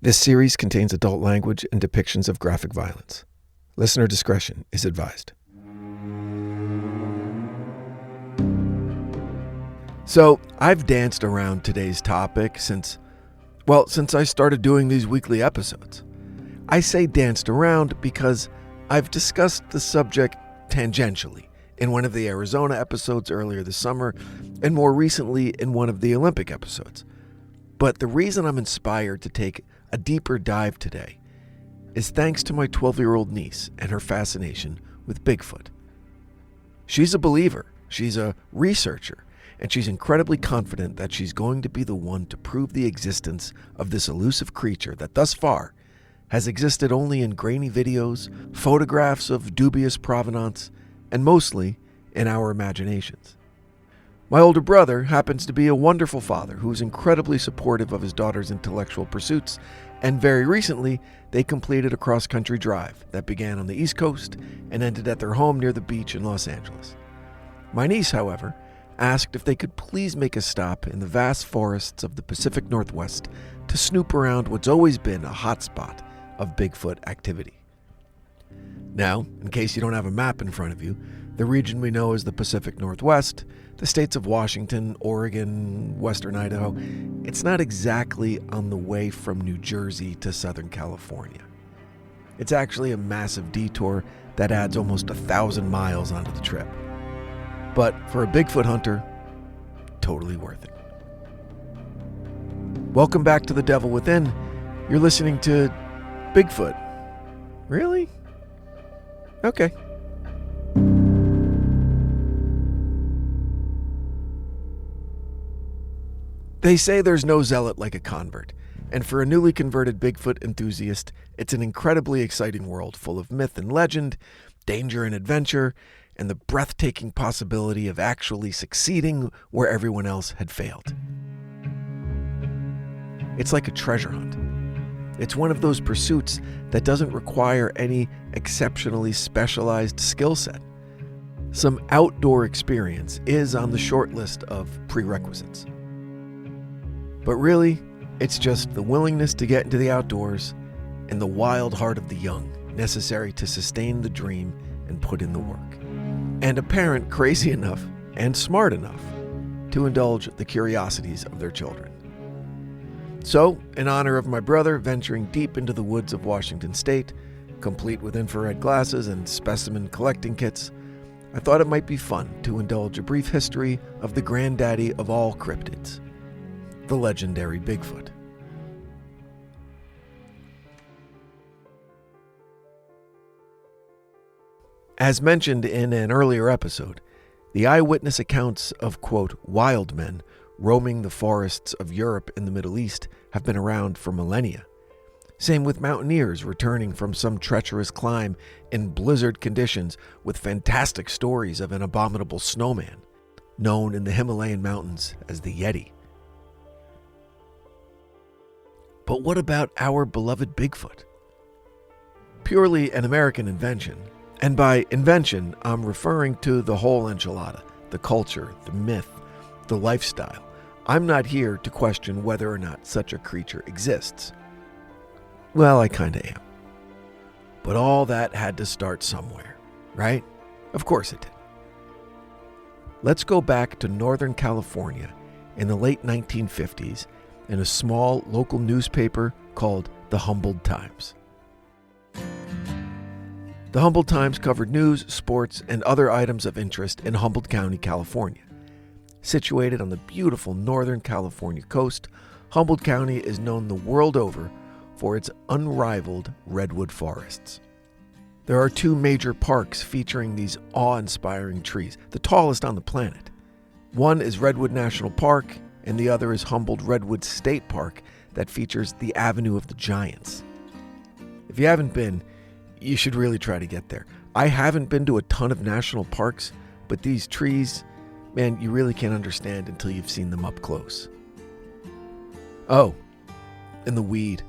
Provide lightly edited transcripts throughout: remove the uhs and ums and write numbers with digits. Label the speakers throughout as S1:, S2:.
S1: This series contains adult language and depictions of graphic violence. Listener discretion is advised. So, I've danced around today's topic since I started doing these weekly episodes. I say danced around because I've discussed the subject tangentially in one of the Arizona episodes earlier this summer, and more recently in one of the Olympic episodes. But the reason I'm inspired to take a deeper dive today is thanks to my 12-year-old niece and her fascination with Bigfoot. She's a believer, she's a researcher, and she's incredibly confident that she's going to be the one to prove the existence of this elusive creature that thus far has existed only in grainy videos, photographs of dubious provenance, and mostly in our imaginations. My older brother happens to be a wonderful father who is incredibly supportive of his daughter's intellectual pursuits, and very recently they completed a cross-country drive that began on the East Coast and ended at their home near the beach in Los Angeles. My niece, however, asked if they could please make a stop in the vast forests of the Pacific Northwest to snoop around what's always been a hotspot of Bigfoot activity. Now, in case you don't have a map in front of you, the region we know as the Pacific Northwest, the states of Washington, Oregon, Western Idaho, it's not exactly on the way from New Jersey to Southern California. It's actually a massive detour that adds almost 1,000 miles onto the trip. But for a Bigfoot hunter, totally worth it. Welcome back to The Devil Within. You're listening to Bigfoot. Really? Okay. They say there's no zealot like a convert, and for a newly converted Bigfoot enthusiast, it's an incredibly exciting world full of myth and legend, danger and adventure, and the breathtaking possibility of actually succeeding where everyone else had failed. It's like a treasure hunt. It's one of those pursuits that doesn't require any exceptionally specialized skill set. Some outdoor experience is on the short list of prerequisites. But really, it's just the willingness to get into the outdoors and the wild heart of the young necessary to sustain the dream and put in the work. And a parent crazy enough and smart enough to indulge the curiosities of their children. So, in honor of my brother venturing deep into the woods of Washington State, complete with infrared glasses and specimen collecting kits, I thought it might be fun to indulge a brief history of the granddaddy of all cryptids, the legendary Bigfoot. As mentioned in an earlier episode, the eyewitness accounts of, quote, wild men roaming the forests of Europe and the Middle East have been around for millennia. Same with mountaineers returning from some treacherous climb in blizzard conditions with fantastic stories of an abominable snowman, known in the Himalayan mountains as the Yeti. But what about our beloved Bigfoot? Purely an American invention, and by invention, I'm referring to the whole enchilada, the culture, the myth, the lifestyle. I'm not here to question whether or not such a creature exists. Well, I kinda am. But all that had to start somewhere, right? Of course it did. Let's go back to Northern California in the late 1950s in a small local newspaper called the Humboldt Times. The Humboldt Times covered news, sports, and other items of interest in Humboldt County, California. Situated on the beautiful Northern California coast, Humboldt County is known the world over for its unrivaled redwood forests. There are two major parks featuring these awe-inspiring trees, the tallest on the planet. One is Redwood National Park, and the other is Humboldt Redwood State Park that features the Avenue of the Giants. If you haven't been, you should really try to get there. I haven't been to a ton of national parks, but these trees, man, you really can't understand until you've seen them up close. Oh, and the weed.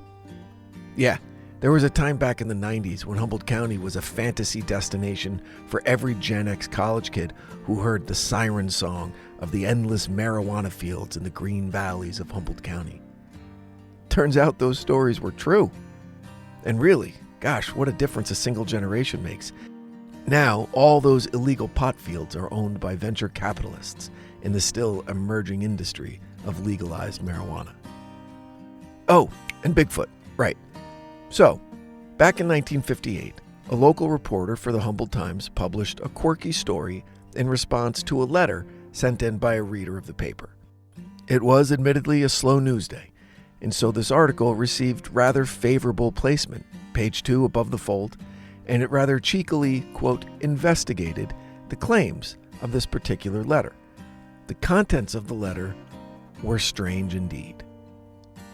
S1: Yeah, there was a time back in the 90s when Humboldt County was a fantasy destination for every Gen X college kid who heard the siren song of the endless marijuana fields in the green valleys of Humboldt County. Turns out those stories were true. And really, gosh, what a difference a single generation makes. Now, all those illegal pot fields are owned by venture capitalists in the still emerging industry of legalized marijuana. Oh, and Bigfoot, right. So, back in 1958, a local reporter for the Humboldt Times published a quirky story in response to a letter sent in by a reader of the paper. It was admittedly a slow news day, and so this article received rather favorable placement, page 2 above the fold, and it rather cheekily, quote, investigated the claims of this particular letter. The contents of the letter were strange indeed.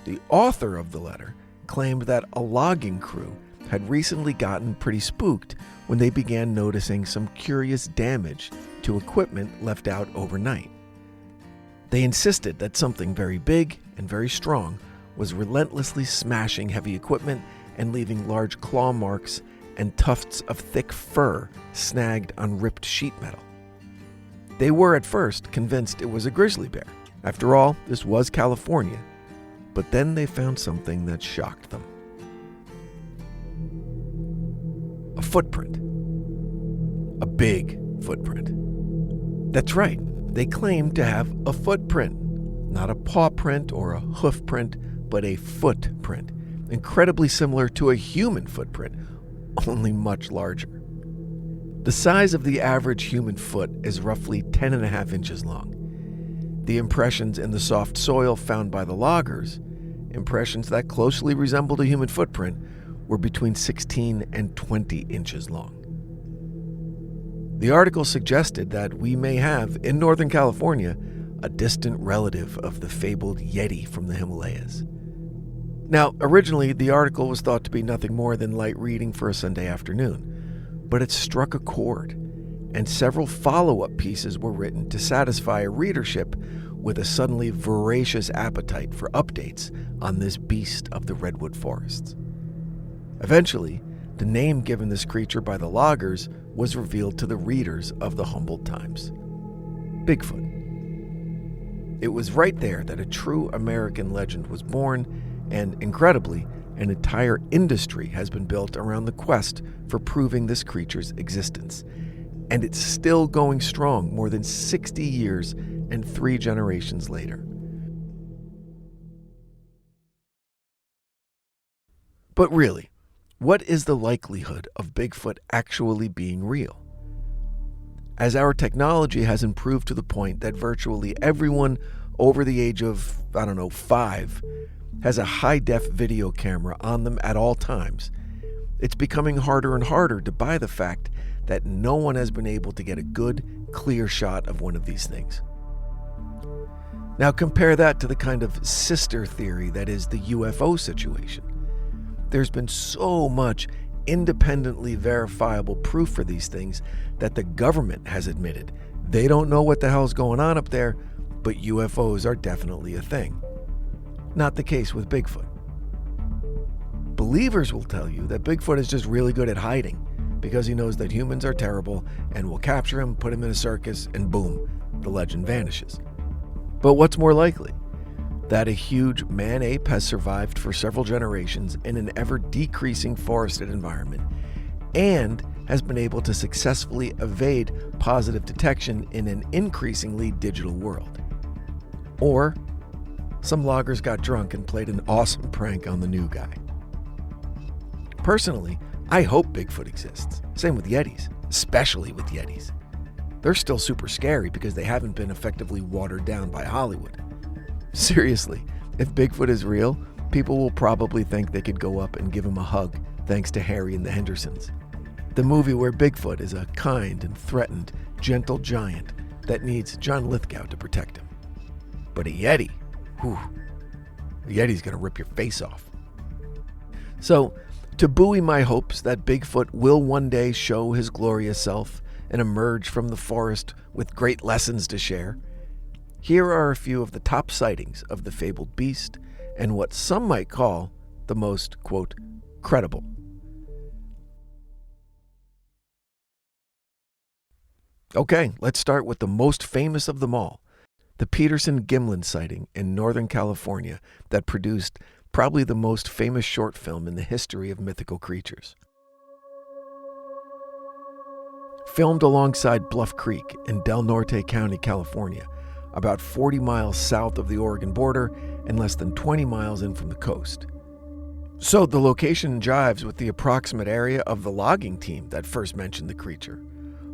S1: The author of the letter claimed that a logging crew had recently gotten pretty spooked when they began noticing some curious damage to equipment left out overnight. They insisted that something very big and very strong was relentlessly smashing heavy equipment and leaving large claw marks and tufts of thick fur snagged on ripped sheet metal. They were at first convinced it was a grizzly bear. After all, this was California. But then they found something that shocked them. A footprint. A big footprint. That's right, they claimed to have a footprint. Not a paw print or a hoof print, but a footprint. Incredibly similar to a human footprint, only much larger. The size of the average human foot is roughly 10.5 inches long. The impressions in the soft soil found by the loggers, impressions that closely resembled a human footprint, were between 16 and 20 inches long. The article suggested that we may have, in Northern California, a distant relative of the fabled Yeti from the Himalayas. Now, originally, the article was thought to be nothing more than light reading for a Sunday afternoon, but it struck a chord, and several follow-up pieces were written to satisfy a readership with a suddenly voracious appetite for updates on this beast of the redwood forests. Eventually, the name given this creature by the loggers was revealed to the readers of the Humboldt Times: Bigfoot. It was right there that a true American legend was born, and incredibly, an entire industry has been built around the quest for proving this creature's existence. And it's still going strong more than 60 years and 3 generations later. But really, what is the likelihood of Bigfoot actually being real? As our technology has improved to the point that virtually everyone over the age of, 5, has a high-def video camera on them at all times, it's becoming harder and harder to buy the fact that no one has been able to get a good, clear shot of one of these things. Now compare that to the kind of sister theory that is the UFO situation. There's been so much independently verifiable proof for these things that the government has admitted they don't know what the hell's going on up there, but UFOs are definitely a thing. Not the case with Bigfoot. Believers will tell you that Bigfoot is just really good at hiding because he knows that humans are terrible and will capture him, put him in a circus, and boom, the legend vanishes. But what's more likely? That a huge man-ape has survived for several generations in an ever-decreasing forested environment and has been able to successfully evade positive detection in an increasingly digital world. Or some loggers got drunk and played an awesome prank on the new guy. Personally, I hope Bigfoot exists. Same with Yetis, especially with Yetis. They're still super scary because they haven't been effectively watered down by Hollywood. Seriously, if Bigfoot is real, people will probably think they could go up and give him a hug thanks to Harry and the Hendersons. The movie where Bigfoot is a kind and threatened, gentle giant that needs John Lithgow to protect him. But a Yeti, whew, a Yeti's gonna rip your face off. So, to buoy my hopes that Bigfoot will one day show his glorious self and emerge from the forest with great lessons to share, here are a few of the top sightings of the fabled beast and what some might call the most, quote, credible. Okay, let's start with the most famous of them all, the Peterson-Gimlin sighting in Northern California that produced probably the most famous short film in the history of mythical creatures. Filmed alongside Bluff Creek in Del Norte County, California, about 40 miles south of the Oregon border and less than 20 miles in from the coast. So the location jives with the approximate area of the logging team that first mentioned the creature.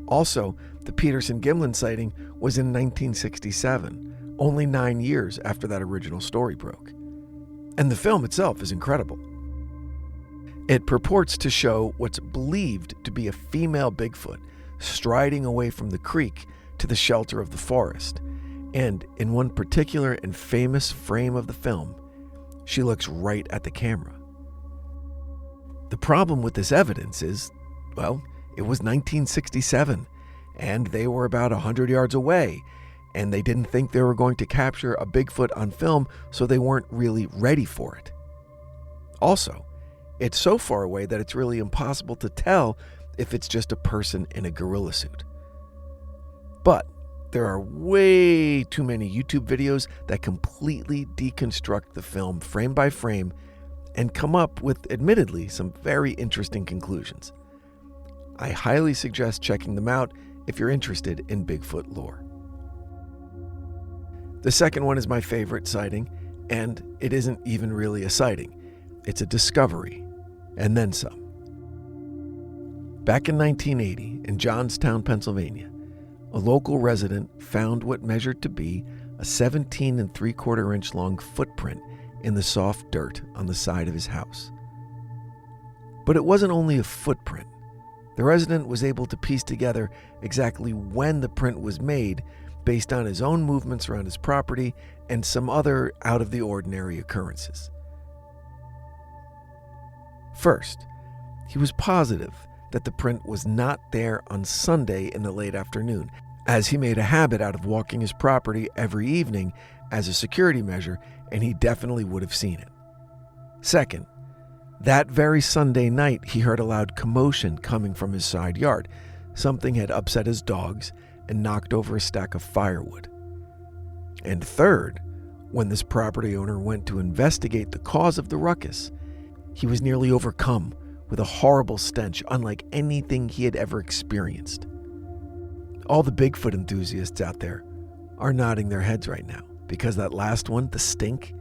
S1: Also, the Peterson-Gimlin sighting was in 1967, only 9 years after that original story broke. And the film itself is incredible. It purports to show what's believed to be a female Bigfoot striding away from the creek to the shelter of the forest. And in one particular and famous frame of the film, she looks right at the camera. The problem with this evidence is, well, it was 1967, and they were about 100 yards away, and they didn't think they were going to capture a Bigfoot on film, so they weren't really ready for it. Also, it's so far away that it's really impossible to tell if it's just a person in a gorilla suit. But there are way too many YouTube videos that completely deconstruct the film frame by frame and come up with, admittedly, some very interesting conclusions. I highly suggest checking them out if you're interested in Bigfoot lore. The second one is my favorite sighting, and it isn't even really a sighting. It's a discovery, and then some. Back in 1980, in Johnstown, Pennsylvania, a local resident found what measured to be a 17 3/4 inch long footprint in the soft dirt on the side of his house. But it wasn't only a footprint. The resident was able to piece together exactly when the print was made based on his own movements around his property and some other out-of-the-ordinary occurrences. First, he was positive that the print was not there on Sunday in the late afternoon, as he made a habit out of walking his property every evening as a security measure, and he definitely would have seen it. Second, that very Sunday night, he heard a loud commotion coming from his side yard. Something had upset his dogs and knocked over a stack of firewood. And third, when this property owner went to investigate the cause of the ruckus, he was nearly overcome with a horrible stench unlike anything he had ever experienced. All the Bigfoot enthusiasts out there are nodding their heads right now, because that last one, the stink,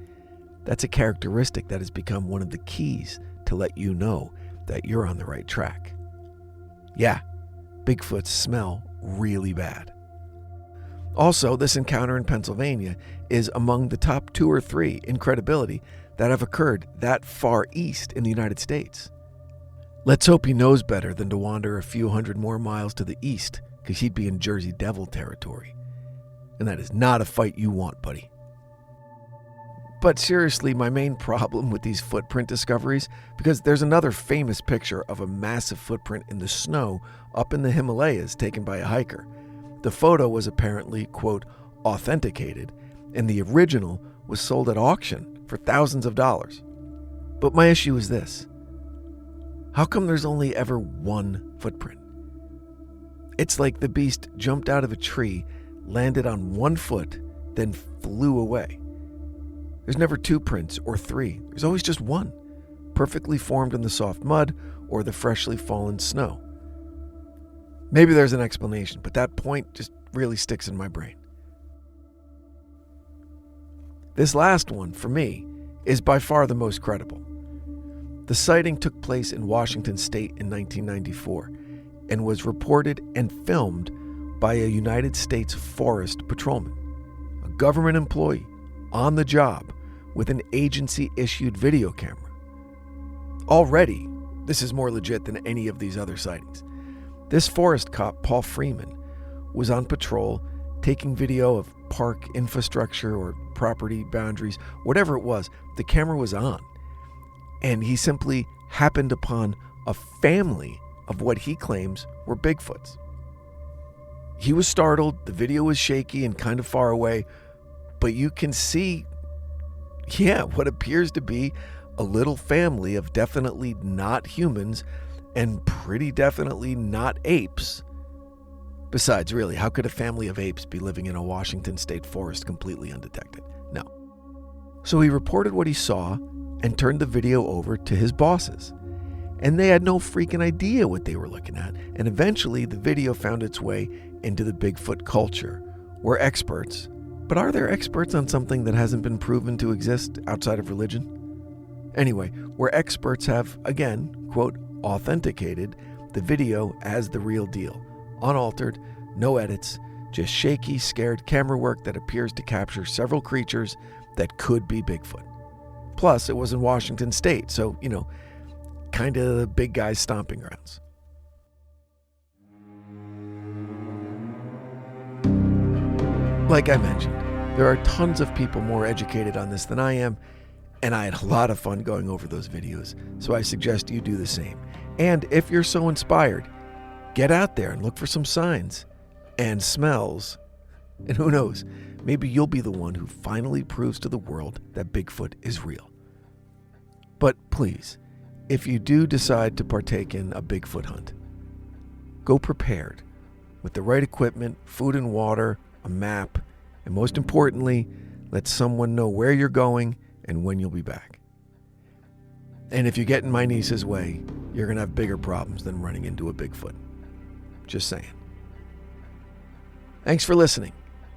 S1: that's a characteristic that has become one of the keys to let you know that you're on the right track. Yeah, Bigfoots smell really bad. Also, this encounter in Pennsylvania is among the top 2 or 3 in credibility that have occurred that far east in the United States. Let's hope he knows better than to wander a few hundred more miles to the east, because he'd be in Jersey Devil territory. And that is not a fight you want, buddy. But seriously, my main problem with these footprint discoveries, because there's another famous picture of a massive footprint in the snow up in the Himalayas taken by a hiker. The photo was apparently, quote, authenticated, and the original was sold at auction for thousands of dollars. But my issue is this. How come there's only ever one footprint? It's like the beast jumped out of a tree, landed on one foot, then flew away. There's never 2 prints or 3. There's always just one, perfectly formed in the soft mud or the freshly fallen snow. Maybe there's an explanation, but that point just really sticks in my brain. This last one, for me, is by far the most credible. The sighting took place in Washington State in 1994 and was reported and filmed by a United States Forest Patrolman, a government employee on the job with an agency-issued video camera. Already, this is more legit than any of these other sightings. This forest cop, Paul Freeman, was on patrol taking video of park infrastructure or property boundaries, whatever it was. The camera was on, and he simply happened upon a family of what he claims were Bigfoots. He was startled, the video was shaky and kind of far away, but you can see, what appears to be a little family of definitely not humans and pretty definitely not apes. Besides, really, how could a family of apes be living in a Washington state forest completely undetected? No. So he reported what he saw, and turned the video over to his bosses. And they had no freaking idea what they were looking at. And eventually the video found its way into the Bigfoot culture, where experts, but are there experts on something that hasn't been proven to exist outside of religion? Anyway, where experts have, again, quote, authenticated the video as the real deal. Unaltered, no edits, just shaky, scared camera work that appears to capture several creatures that could be Bigfoot. Plus, it was in Washington State, so, kind of the big guy's stomping grounds. Like I mentioned, there are tons of people more educated on this than I am, and I had a lot of fun going over those videos, so I suggest you do the same. And if you're so inspired, get out there and look for some signs and smells, and who knows, maybe you'll be the one who finally proves to the world that Bigfoot is real. But please, if you do decide to partake in a Bigfoot hunt, go prepared with the right equipment, food and water, a map, and most importantly, let someone know where you're going and when you'll be back. And if you get in my niece's way, you're going to have bigger problems than running into a Bigfoot. Just saying. Thanks for listening.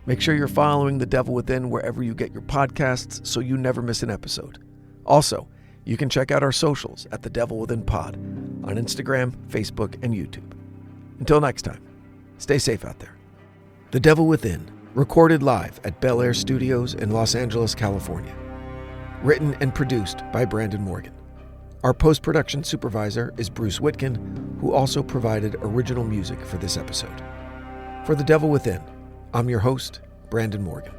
S1: Make sure you're following The Devil Within wherever you get your podcasts so you never miss an episode. Also, you can check out our socials at The Devil Within Pod on Instagram, Facebook, and YouTube. Until next time, stay safe out there. The Devil Within, recorded live at Bel Air Studios in Los Angeles, California. Written and produced by Brandon Morgan. Our post-production supervisor is Bruce Whitkin, who also provided original music for this episode. For The Devil Within, I'm your host, Brandon Morgan.